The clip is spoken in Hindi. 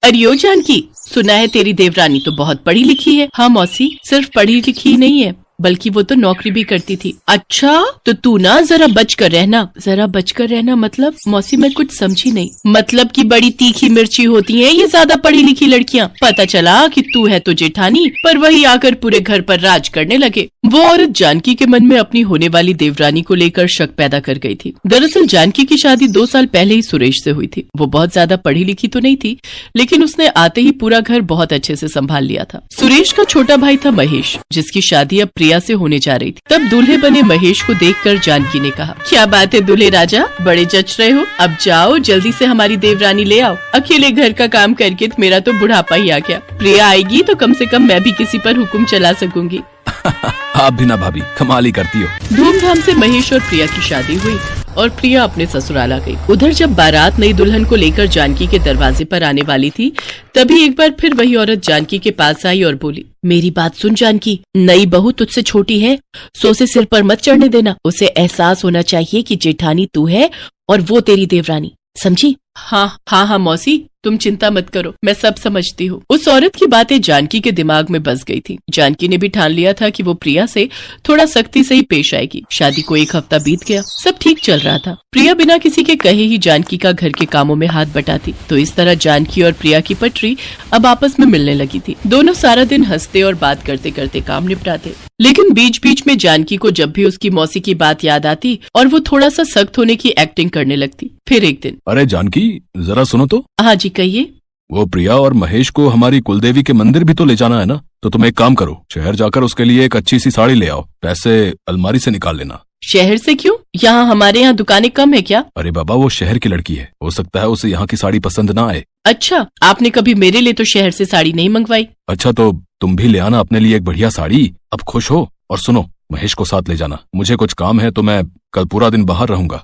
अरे ओ जानकी, सुना है तेरी देवरानी तो बहुत पढ़ी लिखी है। हाँ मौसी, सिर्फ पढ़ी लिखी नहीं है बल्कि वो तो नौकरी भी करती थी। अच्छा, तो तू ना जरा बच कर रहना। जरा बच कर रहना मतलब? मौसी मैं कुछ समझी नहीं। मतलब कि बड़ी तीखी मिर्ची होती हैं ये ज्यादा पढ़ी लिखी लड़कियां। पता चला कि तू है तो जेठानी, पर वही आकर पूरे घर पर राज करने लगे। वो औरत जानकी के मन में अपनी होने वाली देवरानी को लेकर शक पैदा कर गई थी। दरअसल जानकी की शादी 2 साल पहले ही सुरेश से हुई थी। वो बहुत ज्यादा पढ़ी लिखी तो नहीं थी, लेकिन उसने आते ही पूरा घर बहुत अच्छे से संभाल लिया था। सुरेश का छोटा भाई था महेश, जिसकी शादी अब प्रिया से होने जा रही थी। तब दूल्हे बने महेश को देखकर जानकी ने कहा, क्या बात है दूल्हे राजा, बड़े जच रहे हो। अब जाओ जल्दी से हमारी देवरानी ले आओ। अकेले घर का काम करके मेरा तो बुढ़ापा ही आ गया। प्रिया आएगी तो कम से कम मैं भी किसी पर हुक्म चला सकूंगी। आप भी ना भाभी, कमाल ही करती हो। धूमधाम से महेश और प्रिया की शादी हुई और प्रिया अपने ससुराल आ गई। उधर जब बारात नई दुल्हन को लेकर जानकी के दरवाजे पर आने वाली थी, तभी एक बार फिर वही औरत जानकी के पास आई और बोली, मेरी बात सुन जानकी, नई बहू तुझसे छोटी है, सो उसे सिर पर मत चढ़ने देना। उसे एहसास होना चाहिए कि जेठानी तू है और वो तेरी देवरानी, समझी? हाँ मौसी, तुम चिंता मत करो, मैं सब समझती हूँ। उस औरत की बातें जानकी के दिमाग में बस गई थी। जानकी ने भी ठान लिया था कि वो प्रिया से थोड़ा सख्ती से ही पेश आएगी। शादी को 1 हफ्ता बीत गया, सब ठीक चल रहा था। प्रिया बिना किसी के कहे ही जानकी का घर के कामों में हाथ बटाती, तो इस तरह जानकी और प्रिया की पटरी अब आपस में मिलने लगी थी। दोनों सारा दिन हंसते और बात करते करते काम निपटाते। लेकिन बीच बीच में जानकी को जब भी उसकी मौसी की बात याद आती और वो थोड़ा सा सख्त होने की एक्टिंग करने लगती। फिर एक दिन, अरे जानकी जरा सुनो तो। हाँ जी कहिए। वो प्रिया और महेश को हमारी कुलदेवी के मंदिर भी तो ले जाना है ना, तो तुम एक काम करो, शहर जाकर उसके लिए एक अच्छी सी साड़ी ले आओ। पैसे अलमारी से निकाल लेना। शहर से क्यों? यहाँ हमारे यहाँ दुकानें कम है क्या? अरे बाबा, वो शहर की लड़की है, हो सकता है उसे यहाँ की साड़ी पसंद ना आए। अच्छा, आपने कभी मेरे लिए तो शहर से साड़ी नहीं मंगवाई। अच्छा, तो तुम भी ले आना अपने लिए एक बढ़िया साड़ी। अब खुश हो? और सुनो, महेश को साथ ले जाना। मुझे कुछ काम है तो मैं कल पूरा दिन बाहर रहूंगा।